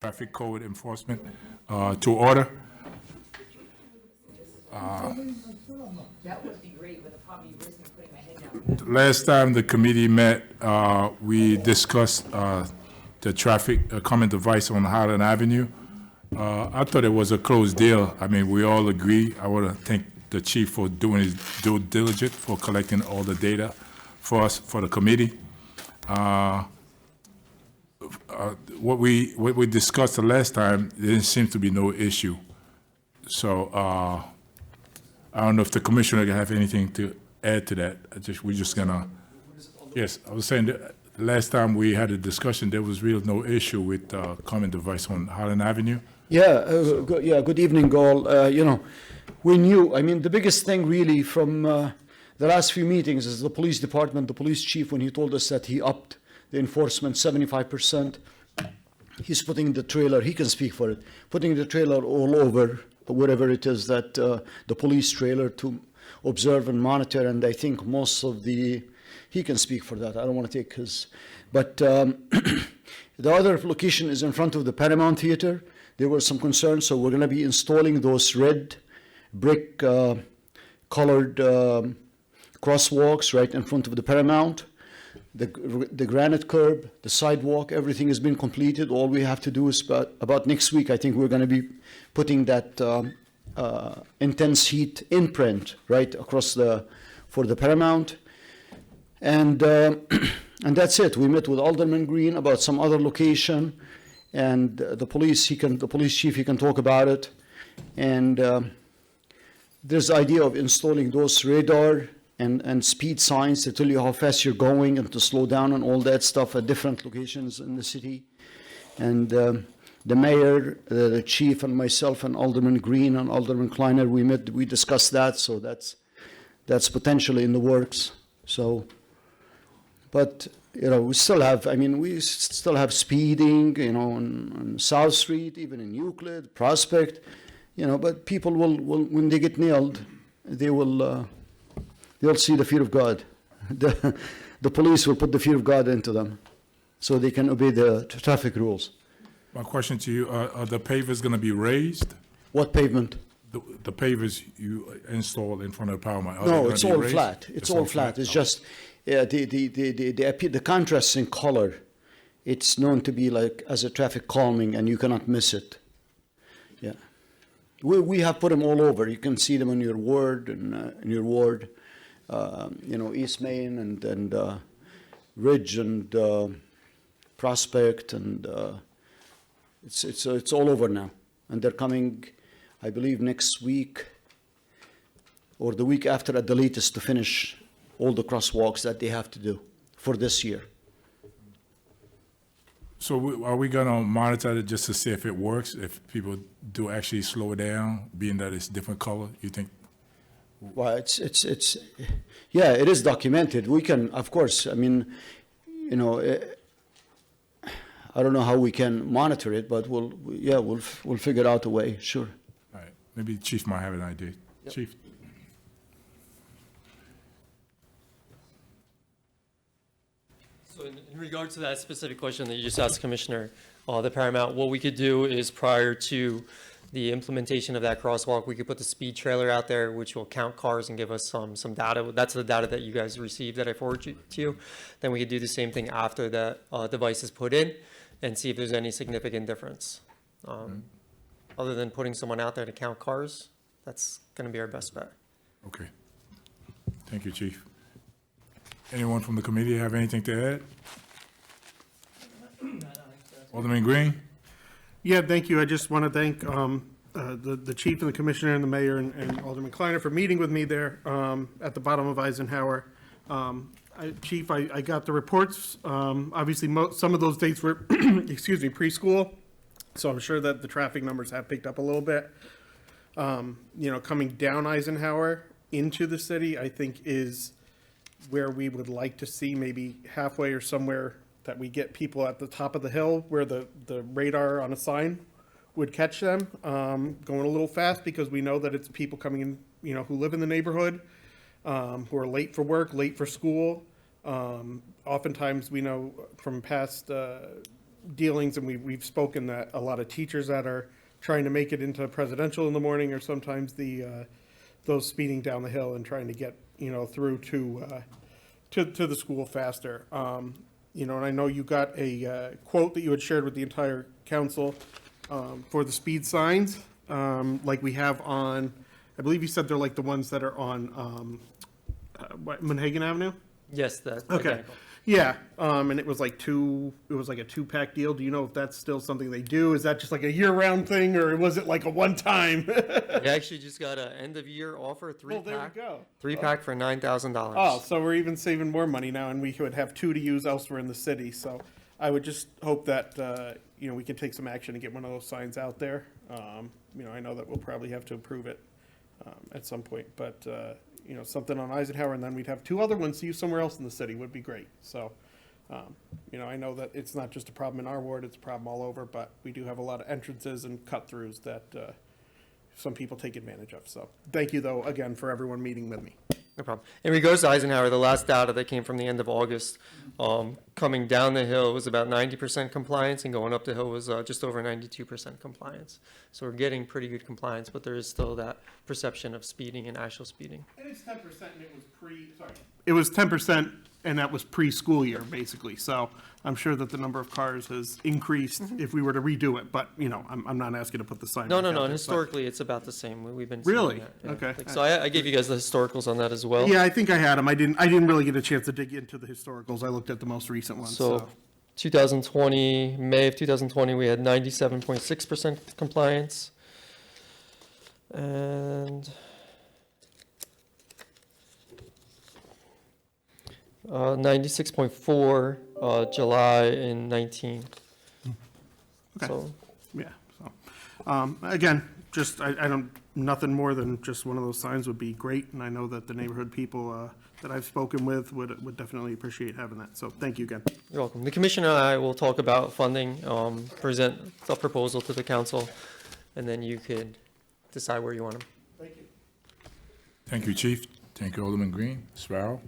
traffic code enforcement to order. That would be great, but I'll probably risk me putting my head down. Last time the committee met, we discussed the traffic calming device on Highland Avenue. I thought it was a closed deal. I mean, we all agree. I want to thank the chief for doing his due diligence, for collecting all the data for us, for the committee. What we discussed the last time, there seems to be no issue. So I don't know if the commissioner can have anything to add to that. We're just gonna. Yes, I was saying that last time we had a discussion, there was really no issue with common device on Highland Avenue. Good evening, all. We knew. I mean, the biggest thing really from the last few meetings is the police department, the police chief, when he told us that he upped the enforcement 75%. He's putting the trailer. He can speak for it. Putting the trailer all over wherever it is that the police trailer to observe and monitor. And I think most of he can speak for that. I don't want to take his, but the other location is in front of the Paramount Theater. There were some concerns, so we're going to be installing those red brick colored crosswalks right in front of the Paramount. The granite curb, the sidewalk, everything has been completed. All we have to do is about next week, I think we're going to be putting that intense heat imprint right across for the Paramount. And that's it. We met with Alderman Green about some other location, and the police chief, he can talk about it. And there's the idea of installing those radar and speed signs to tell you how fast you're going and to slow down and all that stuff at different locations in the city. And the mayor, the chief, and myself, and Alderman Green and Alderman Kleiner, we discussed that. So that's potentially in the works. So, but we still have speeding, on South Street, even in Euclid, Prospect, but people will when they get nailed, they'll see the fear of God. The police will put the fear of God into them so they can obey the traffic rules. My question to you, are the pavers going to be raised? What pavement? The pavers you install in front of the power line. No, it's all flat. It's all flat. It's just the contrast in color. It's known to be like as a traffic calming, and you cannot miss it. Yeah, we have put them all over. You can see them in your ward and East Main and Ridge and Prospect, and it's all over now. And they're coming, I believe, next week or the week after at the latest to finish all the crosswalks that they have to do for this year. So are we going to monitor it just to see if it works, if people do actually slow it down, being that it's different color, you think? Well, it is documented. We can, of course, I mean, I don't know how we can monitor it, but we'll figure out a way, sure. All right, maybe the chief might have an idea. Yep. Chief. So in regard to that specific question that you just asked, Commissioner, the Paramount, what we could do is prior to the implementation of that crosswalk, we could put the speed trailer out there, which will count cars and give us some data. That's the data that you guys received that I forwarded to you. Then we could do the same thing after that device is put in and see if there's any significant difference. Other than putting someone out there to count cars, that's going to be our best bet. Okay. Thank you, Chief. Anyone from the committee have anything to add? Alderman Green? Yeah, thank you. I just want to thank the chief and the commissioner and the mayor and Alderman Kleiner for meeting with me there at the bottom of Eisenhower. Chief, I got the reports. Obviously, some of those dates were, preschool. So I'm sure that the traffic numbers have picked up a little bit. Coming down Eisenhower into the city, I think is where we would like to see, maybe halfway or somewhere, that we get people at the top of the hill where the radar on a sign would catch them going a little fast, because we know that it's people coming in, who live in the neighborhood, who are late for work, late for school. Oftentimes we know from past dealings, and we've spoken that a lot of teachers that are trying to make it into presidential in the morning, or sometimes those speeding down the hill and trying to get, through to the school faster. And I know you got a quote that you had shared with the entire council for the speed signs, like we have on, I believe you said they're like the ones that are on Manhagan Avenue? Yes, that's Okay. identical. Yeah, and it was like a two-pack deal. Do you know if that's still something they do? Is that just like a year-round thing, or was it like a one-time? We actually just got an end-of-year offer, Well, there we go. three-pack for $9,000. Oh, so we're even saving more money now, and we would have two to use elsewhere in the city. So I would just hope that, we can take some action and get one of those signs out there. I know that we'll probably have to approve it at some point, but, something on Eisenhower, and then we'd have two other ones to use somewhere else in the city would be great. So, I know that it's not just a problem in our ward, it's a problem all over, but we do have a lot of entrances and cut-throughs that some people take advantage of. So thank you, though, again, for everyone meeting with me. No problem. In regards to Eisenhower, the last data that came from the end of August, coming down the hill was about 90% compliance, and going up the hill was just over 92% compliance. So we're getting pretty good compliance, but there is still that perception of speeding and actual speeding. And it's 10%, and it was It was 10%, and that was pre-school year, basically. So I'm sure that the number of cars has increased if we were to redo it, but, I'm not asking to put the sign No, back no, out no, and there, but- historically, it's about the same. We've been seeing Really? that, yeah. Okay. Like, so I gave you guys the historicals on that as well. Yeah, I think I had them. I didn't really get a chance to dig into the historicals. I looked at the most recent ones, So so. 2020, May of 2020, we had 97.6% compliance. And 96.4 July in 19. Okay. So Yeah, so, again, just, I don't, nothing more than just one of those signs would be great, and I know that the neighborhood people, that I've spoken with would definitely appreciate having that, so thank you again. you're welcome. The commissioner and I will talk about funding, present a proposal to the council, and then you could decide where you want them. Thank you. Thank you, Chief. Thank you, Alderman Green. Sparrow?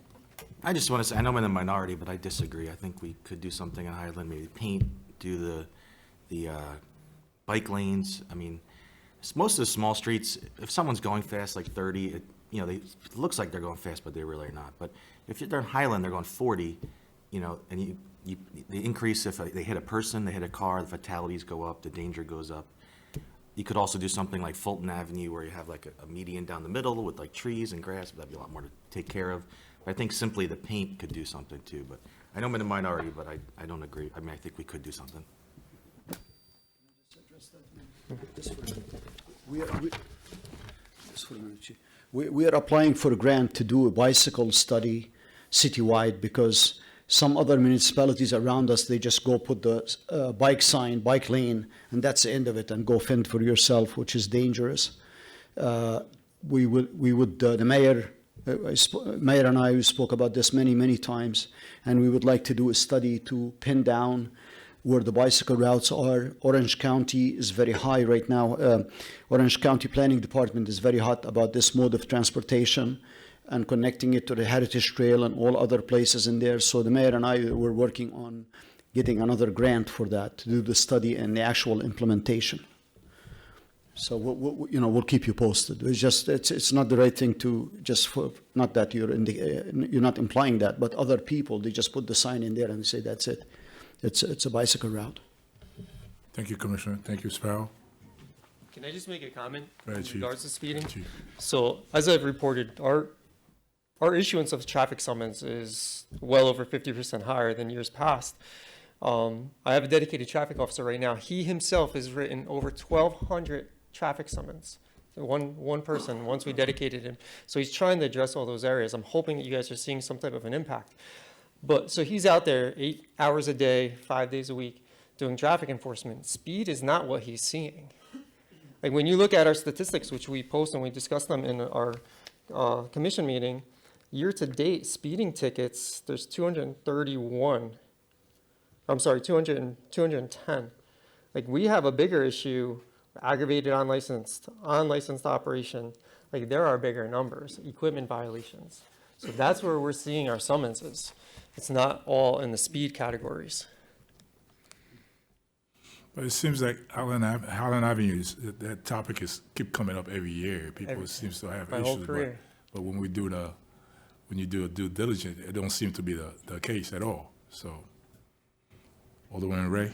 I just want to say, I know I'm in the minority, but I disagree. I think we could do something in Highland, maybe paint, do the bike lanes. I mean, most of the small streets, if someone's going fast, like 30, it looks like they're going fast, but they really are not. But if they're in Highland, they're going 40, and the increase if they hit a person, they hit a car, the fatalities go up, the danger goes up. You could also do something like Fulton Avenue, where you have like a median down the middle with like trees and grass, but that'd be a lot more to take care of. But I think simply the paint could do something too, but I know I'm in the minority, but I don't agree. I mean, I think we could do something. We are applying for a grant to do a bicycle study citywide, because some other municipalities around us, they just go put the bike sign, bike lane, and that's the end of it, and go fend for yourself, which is dangerous. The mayor, Mayor and I spoke about this many times, and we would like to do a study to pin down where the bicycle routes are. Orange County is very high right now. Orange County Planning Department is very hot about this mode of transportation and connecting it to the Heritage Trail and all other places in there. So the mayor and I were working on getting another grant for that, to do the study and the actual implementation. So we'll keep you posted. It's just it's not the right thing to just for, not that you're not implying that, but other people, they just put the sign in there and say that's it. It's a bicycle route. Thank you, Commissioner. Thank you, Sparrow. Can I just make a comment Go ahead, in Chief. regards to speeding? Chief. So as I've reported, our issuance of traffic summons is well over 50% higher than years past. I have a dedicated traffic officer right now. He himself has written over 1,200 traffic summons. One person, once we dedicated him. So he's trying to address all those areas. I'm hoping that you guys are seeing some type of an impact. But so he's out there 8 hours a day, 5 days a week, doing traffic enforcement. Speed is not what he's seeing. Like when you look at our statistics, which we post and we discuss them in our commission meeting, year to date speeding tickets, there's 210. Like we have a bigger issue, aggravated unlicensed operation. Like there are bigger numbers, equipment violations. So that's where we're seeing our summonses. It's not all in the speed categories. But it seems like Highland Avenue that topic is keep coming up every year. People seems to have My issues. whole career. But when you do a due diligence, it don't seem to be the case at all. So, Alderman Ray.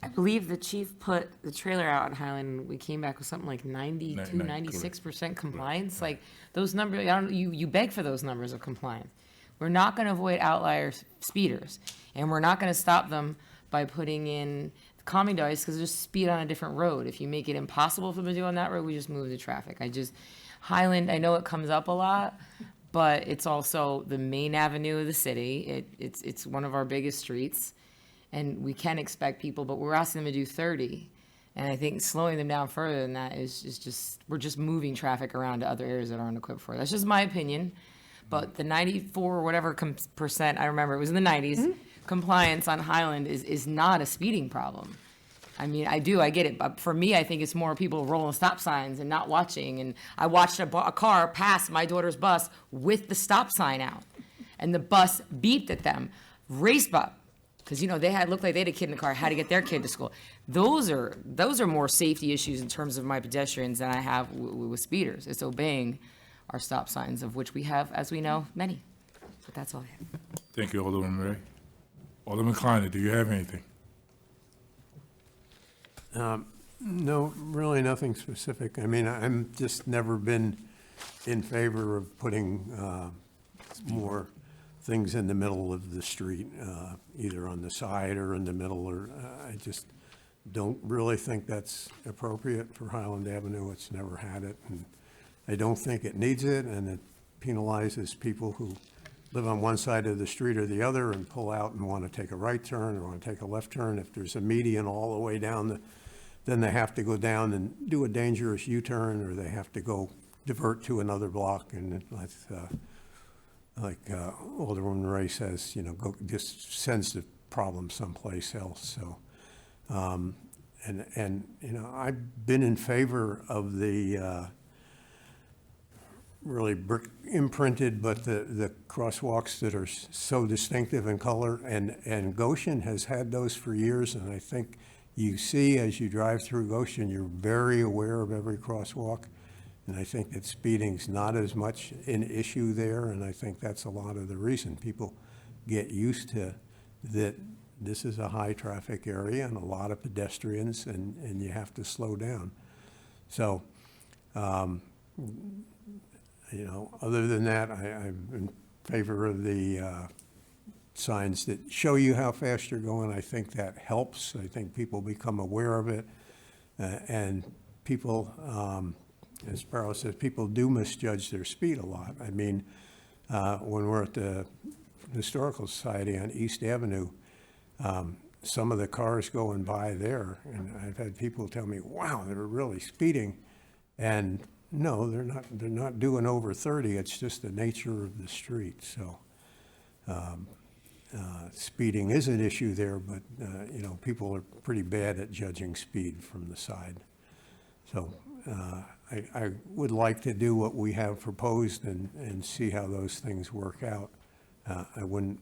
I believe the chief put the trailer out on Highland, we came back with something like 92, 96% compliance. Like, those numbers, you beg for those numbers of compliance. We're not gonna avoid outlier speeders, and we're not gonna stop them by putting in calming device, because there's speed on a different road. If you make it impossible for them to do on that road, we just move the traffic. Highland, I know it comes up a lot, but it's also the main avenue of the city. It's one of our biggest streets. And we can expect people, but we're asking them to do 30. And I think slowing them down further than that is just, we're just moving traffic around to other areas that aren't equipped for it. That's just my opinion. But the 94 or whatever percent, I remember it was in the 90s, compliance on Highland is not a speeding problem. I mean, I get it. But for me, I think it's more people rolling stop signs and not watching. And I watched a car pass my daughter's bus with the stop sign out. And the bus beeped at them, raced up. Because, looked like they had a kid in the car, had to get their kid to school. Those are more safety issues in terms of my pedestrians than I have with speeders. It's obeying our stop signs, of which we have, as we know, many. But that's all I have. Thank you, Alderman Ray. Alderman Kleiner, do you have anything? No, really nothing specific. I mean, I'm just never been in favor of putting more things in the middle of the street, either on the side or in the middle, or I just don't really think that's appropriate for Highland Avenue. It's never had it, and I don't think it needs it, and it penalizes people who live on one side of the street or the other and pull out and want to take a right turn or want to take a left turn. If there's a median all the way down, then they have to go down and do a dangerous U-turn, or they have to go divert to another block, and that's like Alderman Ray says, just sends the problem someplace else. So, I've been in favor of the really brick imprinted, but the crosswalks that are so distinctive in color, and Goshen has had those for years, and I think you see as you drive through Goshen, you're very aware of every crosswalk. And I think that speeding's not as much an issue there, and I think that's a lot of the reason people get used to that. This is a high-traffic area and a lot of pedestrians, and you have to slow down. So, other than that, I'm in favor of the signs that show you how fast you're going. I think that helps. I think people become aware of it, and people, as Sparrow says, people do misjudge their speed a lot. I mean, when we're at the Historical Society on East Avenue, some of the cars going by there, and I've had people tell me, wow, they're really speeding. And no, they're not doing over 30. It's just the nature of the street. So speeding is an issue there, but, people are pretty bad at judging speed from the side. So I would like to do what we have proposed and see how those things work out. I wouldn't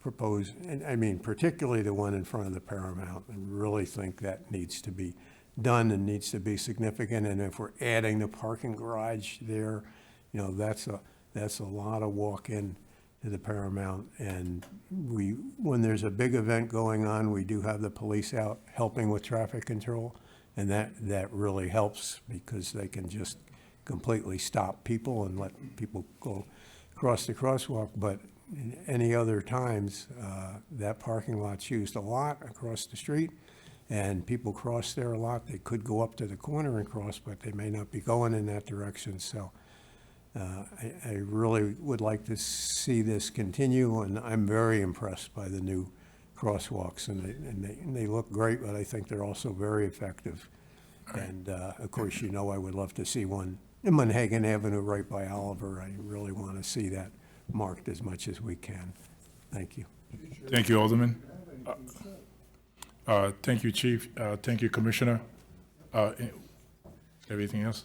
propose, and I mean, particularly the one in front of the Paramount. I really think that needs to be done and needs to be significant. And if we're adding the parking garage there, that's a lot of walk-in to the Paramount. And when there's a big event going on, we do have the police out helping with traffic control. And that really helps, because they can just completely stop people and let people go across the crosswalk. But in any other times, that parking lot's used a lot across the street, and people cross there a lot. They could go up to the corner and cross, but they may not be going in that direction. So I really would like to see this continue, and I'm very impressed by the new crosswalks, and they look great, but I think they're also very effective. And of course, I would love to see one in Manhagan Avenue right by Oliver. I really want to see that marked as much as we can. Thank you. Thank you, Alderman. Thank you, Chief. Thank you, Commissioner. Everything else?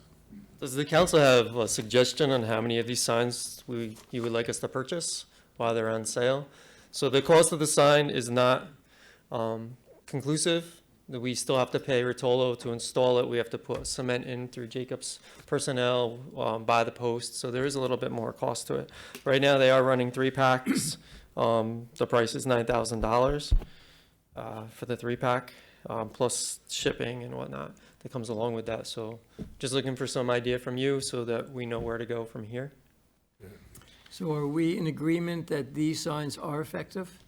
Does the council have a suggestion on how many of these signs you would like us to purchase while they're on sale? So the cost of the sign is not conclusive. We still have to pay Rotolo to install it. We have to put cement in through Jacob's personnel, buy the post. So there is a little bit more cost to it. Right now, they are running 3-packs. The price is $9,000 for the 3-pack, plus shipping and whatnot that comes along with that. So just looking for some idea from you so that we know where to go from here. So are we in agreement that these signs are effective?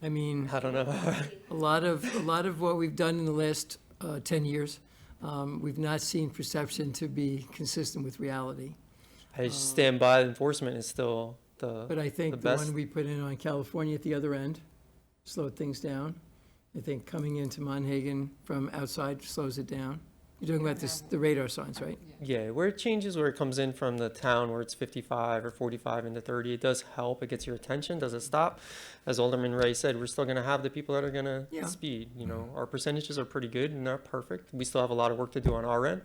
I mean, I don't know. a lot of what we've done in the last 10 years, we've not seen perception to be consistent with reality. I stand by enforcement is still But I think the best. one we put in on California at the other end slowed things down. I think coming into Monhegan from outside slows it down. You're talking about this, the radar signs, right? Yeah, where it changes, where it comes in from the town where it's 55 or 45 into 30, it does help. It gets your attention. Does it stop? As Alderman Ray said, we're still going to have the people that are going to Yeah. speed. You know, our percentages are pretty good and not perfect. We still have a lot of work to do on our end.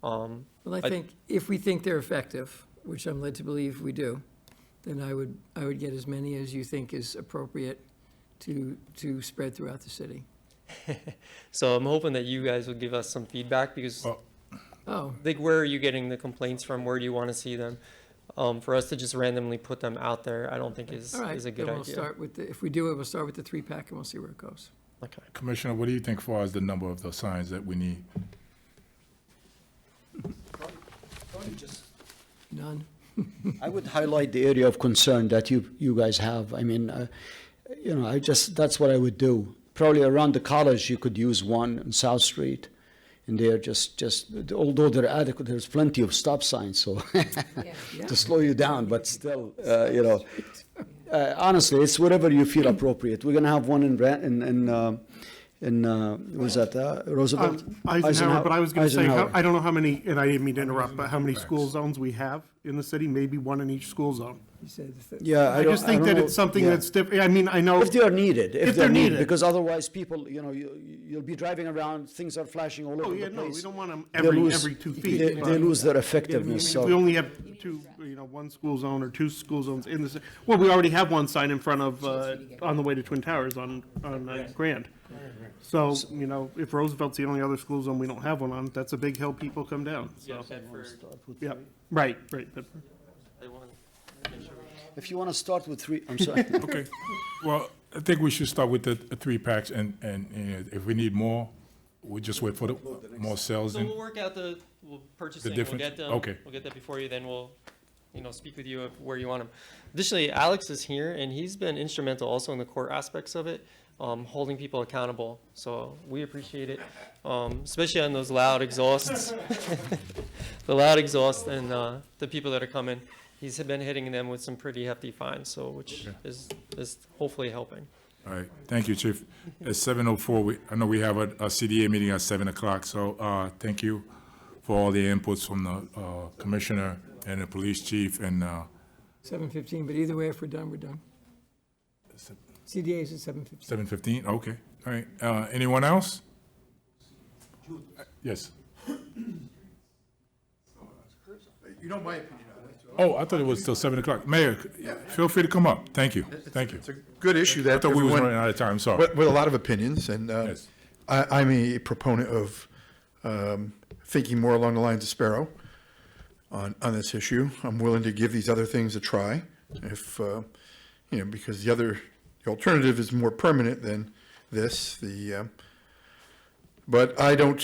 Well, I I- think if we think they're effective, which I'm led to believe we do, then I would get as many as you think is appropriate to spread throughout the city. So I'm hoping that you guys will give us some feedback because, Oh, like, where are you getting the complaints from? Where do you want to see them? For us to just randomly put them out there, I don't think is all right. a good Then we'll idea. start with if we do it, we'll start with the 3-pack and we'll see where it goes. Okay. Commissioner, what do you think far as the number of the signs that we need? None? I would highlight the area of concern that you guys have. I mean, that's what I would do. Probably around the college, you could use one on South Street. And they're just, although they're adequate, there's plenty of stop signs, so to slow you down, but still, honestly, it's whatever you feel appropriate. We're gonna have one was that Roosevelt? Eisenhower, but I was going to say, Eisenhower. I don't know how many, and I didn't mean to interrupt, but how many school zones we have in the city? Maybe one in each school zone. You said Yeah, I just think don't that know. it's something Yeah. that's different. I mean, I know. If they are needed, If they're needed. because otherwise people, you'll be driving around, things are flashing all Oh, over yeah, the no, place. we don't want them They every lose- 2 They, feet. they but- lose their I mean, effectiveness, if so. we only have one school zone or 2 school zones in the, well, we already have one sign in front of, on the way to Twin Towers on Grand. So, if Roosevelt's the only other school zone we don't have one on, that's a big hill people come down, so. Yeah, right. But- If you want to start with 3, I'm sorry. Okay, well, I think we should start with the 3-packs, and if we need more, we just wait for the more sales. So And we'll work out we'll purchasing, we'll difference? get them. Okay. We'll get that before you, then we'll, speak with you of where you want them. Additionally, Alex is here, and he's been instrumental also in the court aspects of it, holding people accountable. So we appreciate it, especially on those loud exhausts. The loud exhaust and the people that are coming. He's been hitting them with some pretty hefty fines, so which is hopefully helping. All right, thank you, Chief. At 7:04, I know we have a CDA meeting at 7 o'clock, so thank you for all the inputs from the commissioner and the police chief and 7:15, but either way, if we're done, we're done. CDA is at 7:15. 7:15, okay, all right. Anyone else? Yes. You know my opinion on it. Oh, I thought it was till 7 o'clock. Mayor, feel free to come up. Thank you, thank you. It's a good issue that I thought we was everyone, running out of time, sorry. with a lot of opinions, and Yes. I'm a proponent of thinking more along the lines of Sparrow on this issue. I'm willing to give these other things a try, if, because the alternative is more permanent than this, but I don't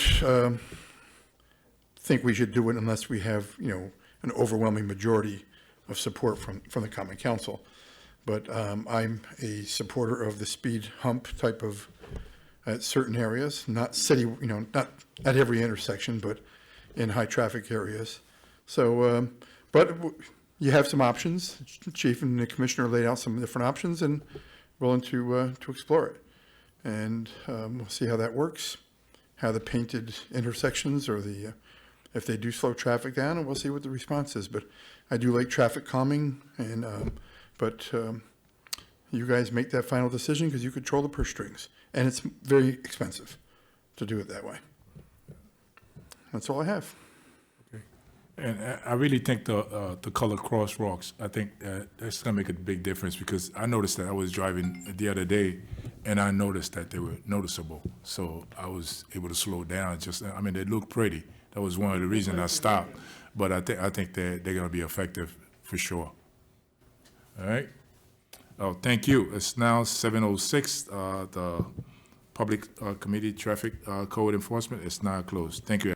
think we should do it unless we have, an overwhelming majority of support from the Common Council. But I'm a supporter of the speed hump type of, at certain areas, not city, not at every intersection, but in high-traffic areas. So, but you have some options. The Chief and the Commissioner laid out some different options and willing to explore it. And we'll see how that works, how the painted intersections or if they do slow traffic down, and we'll see what the response is. But I do like traffic calming, and but you guys make that final decision because you control the purse strings, and it's very expensive to do it that way. That's all I have. And I really think the color crosswalks, I think that's gonna make a big difference, because I noticed that I was driving the other day, and I noticed that they were noticeable. So I was able to slow down. I mean, they look pretty. That was one of the reasons I stopped. But I think they're going to be effective for sure. All right. Oh, thank you. It's now 7:06. The Public Committee Traffic Code Enforcement is now closed. Thank you,